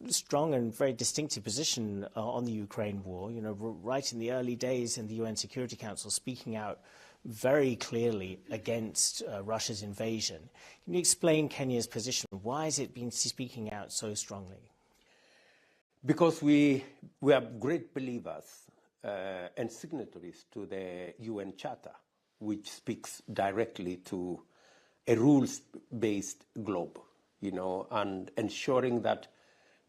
strong and very distinctive position on the Ukraine war. You know, right in the early days in the UN Security Council, speaking out very clearly against Russia's invasion. Can you explain Kenya's position? Why has it been speaking out so strongly? Because we are great believers and signatories to the UN Charter, which speaks directly to a rules-based globe, you know, and ensuring that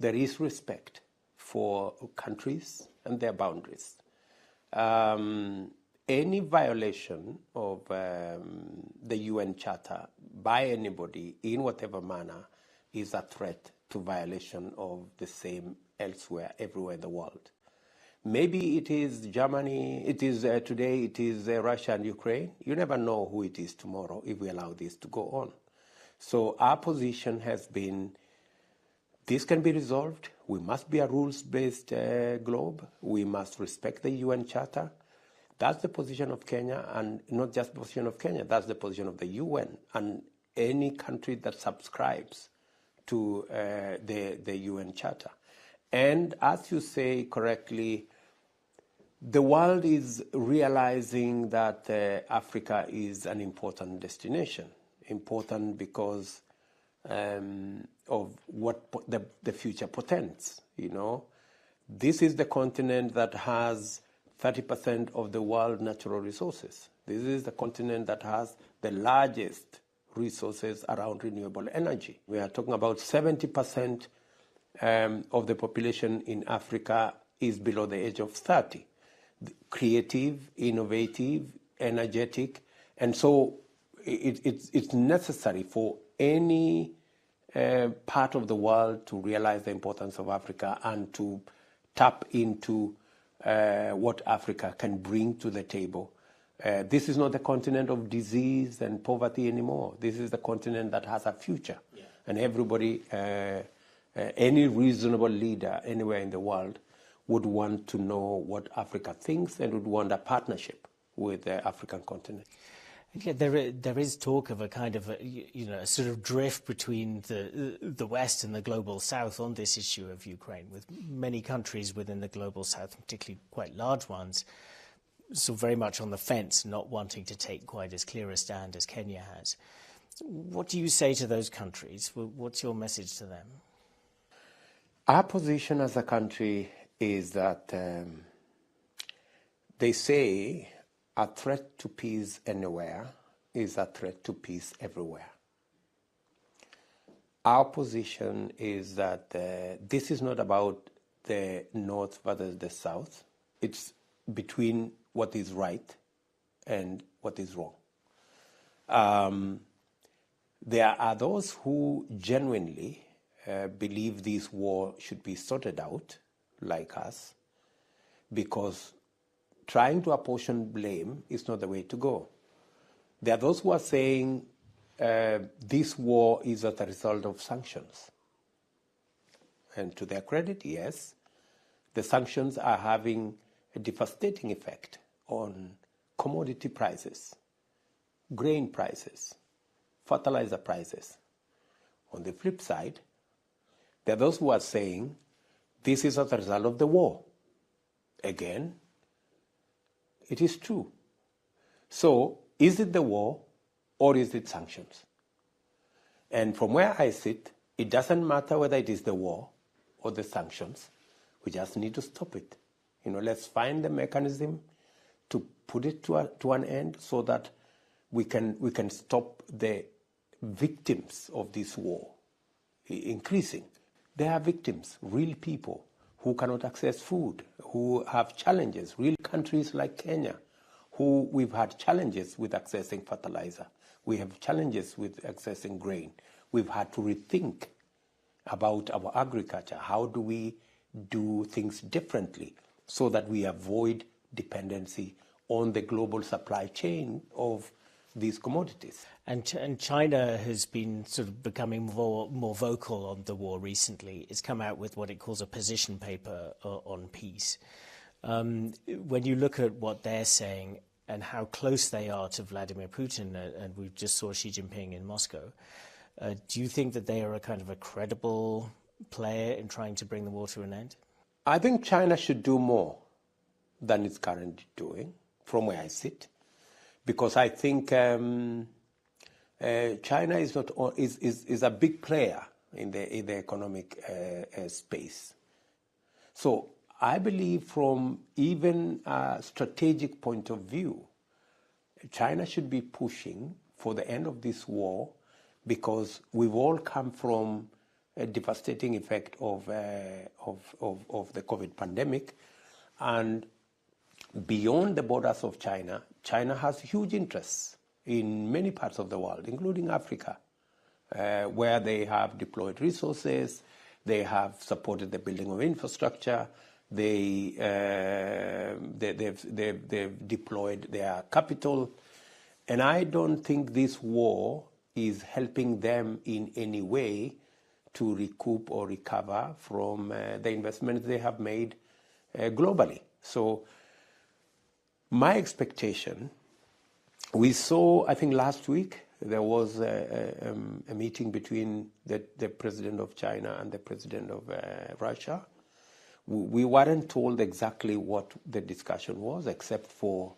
there is respect for countries and their boundaries. Any violation of the UN Charter by anybody in whatever manner is a threat to violation of the same elsewhere, everywhere in the world. Maybe it is Germany, it is today, it is Russia and Ukraine. You never know who it is tomorrow if we allow this to go on. So our position has been, this can be resolved. We must be a rules-based globe. We must respect the UN Charter. That's the position of Kenya, and not just the position of Kenya, that's the position of the UN and any country that subscribes to the UN Charter. And as you say correctly, the world is realizing that Africa is an important destination, important because of what the future portends, you know. This is the continent that has 30% of the world's natural resources. This is the continent that has the largest resources around renewable energy. We are talking about 70% of the population in Africa is below the age of 30. Creative, innovative, energetic, and so it's necessary for any part of the world to realize the importance of Africa and to tap into what Africa can bring to the table. This is not the continent of disease and poverty anymore. This is the continent that has a future. Yeah. And everybody, any reasonable leader anywhere in the world would want to know what Africa thinks and would want a partnership with the African continent. Yeah, there is talk of a kind of a sort of drift between the West and the global South on this issue of Ukraine, with many countries within the global South, particularly quite large ones, so very much on the fence, not wanting to take quite as clear a stand as Kenya has. What do you say to those countries? What's your message to them? Our position as a country is that they say a threat to peace anywhere is a threat to peace everywhere. Our position is that this is not about the North versus the South. It's between what is right and what is wrong. There are those who genuinely believe this war should be sorted out, like us, because trying to apportion blame is not the way to go. There are those who are saying this war is as a result of sanctions. And to their credit, yes, the sanctions are having a devastating effect on commodity prices, grain prices, fertilizer prices. On the flip side, there are those who are saying this is as a result of the war. Again, it is true. So, is it the war or is it sanctions? And from where I sit, it doesn't matter whether it is the war or the sanctions. We just need to stop it. You know, let's find the mechanism to put it to an end so that we can stop the victims of this war increasing. There are victims, real people who cannot access food, who have challenges, real countries like Kenya, who we've had challenges with accessing fertilizer. We have challenges with accessing grain. We've had to rethink about our agriculture. How do we do things differently so that we avoid dependency on the global supply chain of these commodities? And China has been sort of becoming more vocal on the war recently. It's come out with what it calls a position paper on peace. When you look at what they're saying and how close they are to Vladimir Putin, and we just saw Xi Jinping in Moscow, do you think that they are a kind of a credible player in trying to bring the war to an end? I think China should do more than it's currently doing, from where I sit, because I think China is not is a big player in the economic space. So I believe, from even a strategic point of view, China should be pushing for the end of this war, because we've all come from a devastating effect of the COVID pandemic, and beyond the borders of China, China has huge interests in many parts of the world, including Africa, where they have deployed resources, they have supported the building of infrastructure, they've deployed their capital, and I don't think this war is helping them in any way to recoup or recover from the investments they have made globally. So my expectation, we saw, I think last week, there was a meeting between the president of China and the president of Russia. We weren't told exactly what the discussion was, except for,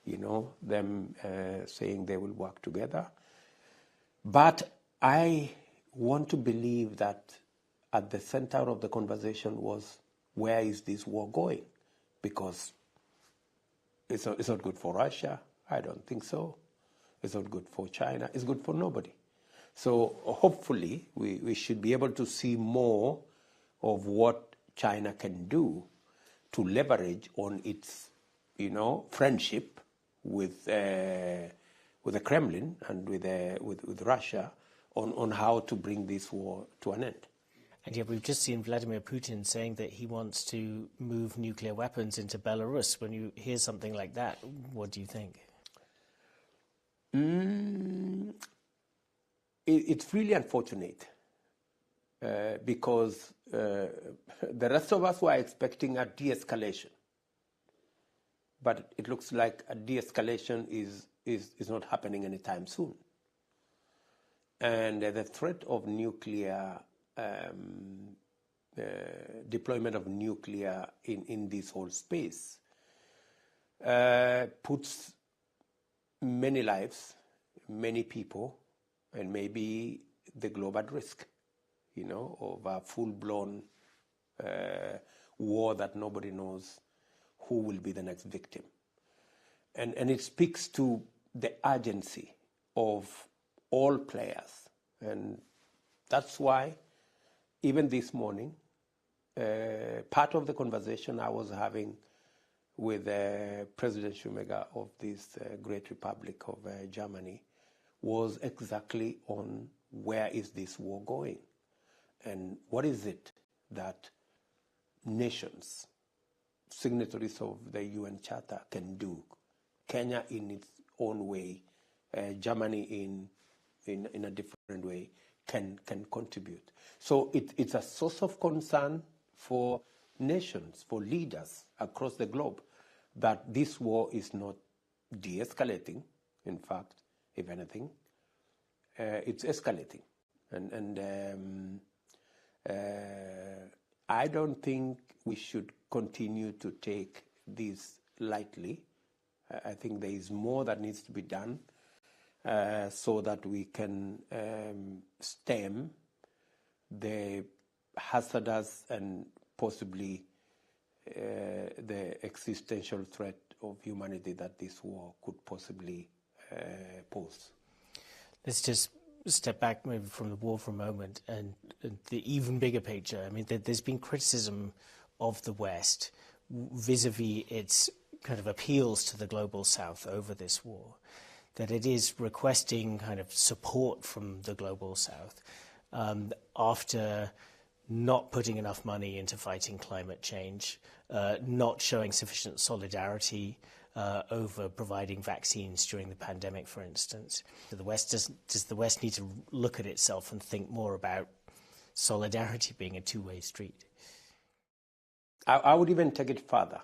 them saying they will work together. But I want to believe that at the center of the conversation was, where is this war going? Because it's not good for Russia. I don't think so. It's not good for China. It's good for nobody. So hopefully we should be able to see more of what China can do to leverage on its, friendship with the Kremlin and with Russia on how to bring this war to an end. And yet we've just seen Vladimir Putin saying that he wants to move nuclear weapons into Belarus. When you hear something like that, what do you think? It's really unfortunate because the rest of us were expecting a de-escalation. But it looks like a de-escalation is not happening anytime soon. And the threat of nuclear, deployment of nuclear in this whole space puts many lives, many people, and maybe the globe at risk, of a full-blown war that nobody knows who will be the next victim. And it speaks to the urgency of all players. And that's why, even this morning, part of the conversation I was having with President Schumacher of this great republic of Germany was exactly on where is this war going, and what is it that nations, signatories of the UN Charter, can do. Kenya in its own way, Germany in a different way can contribute. So it's a source of concern for nations, for leaders across the globe, that this war is not de-escalating. In fact, if anything, it's escalating. And I don't think we should continue to take this lightly. I think there is more that needs to be done so that we can stem the hazardous and possibly the existential threat of humanity that this war could possibly pose. Let's just step back maybe from the war for a moment and the even bigger picture. I mean, there's been criticism of the West vis-a-vis its kind of appeals to the global South over this war, that it is requesting kind of support from the global South after not putting enough money into fighting climate change, not showing sufficient solidarity over providing vaccines during the pandemic, for instance. Does the West need to look at itself and think more about solidarity being a two-way street? I would even take it further.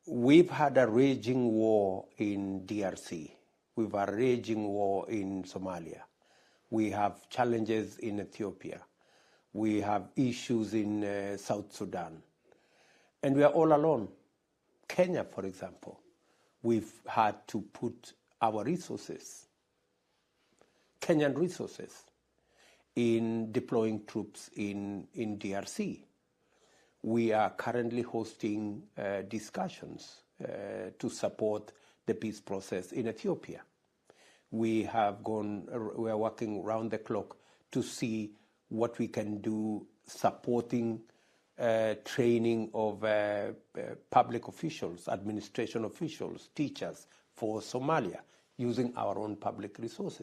We've had a raging war in DRC. We've had a raging war in Somalia. We have challenges in Ethiopia. We have issues in South Sudan. And we are all alone. Kenya, for example, we've had to put our resources, Kenyan resources, in deploying troops in DRC. We are currently hosting discussions to support the peace process in Ethiopia. We are working round the clock to see what we can do supporting training of public officials, administration officials, teachers for Somalia, using our own public resources.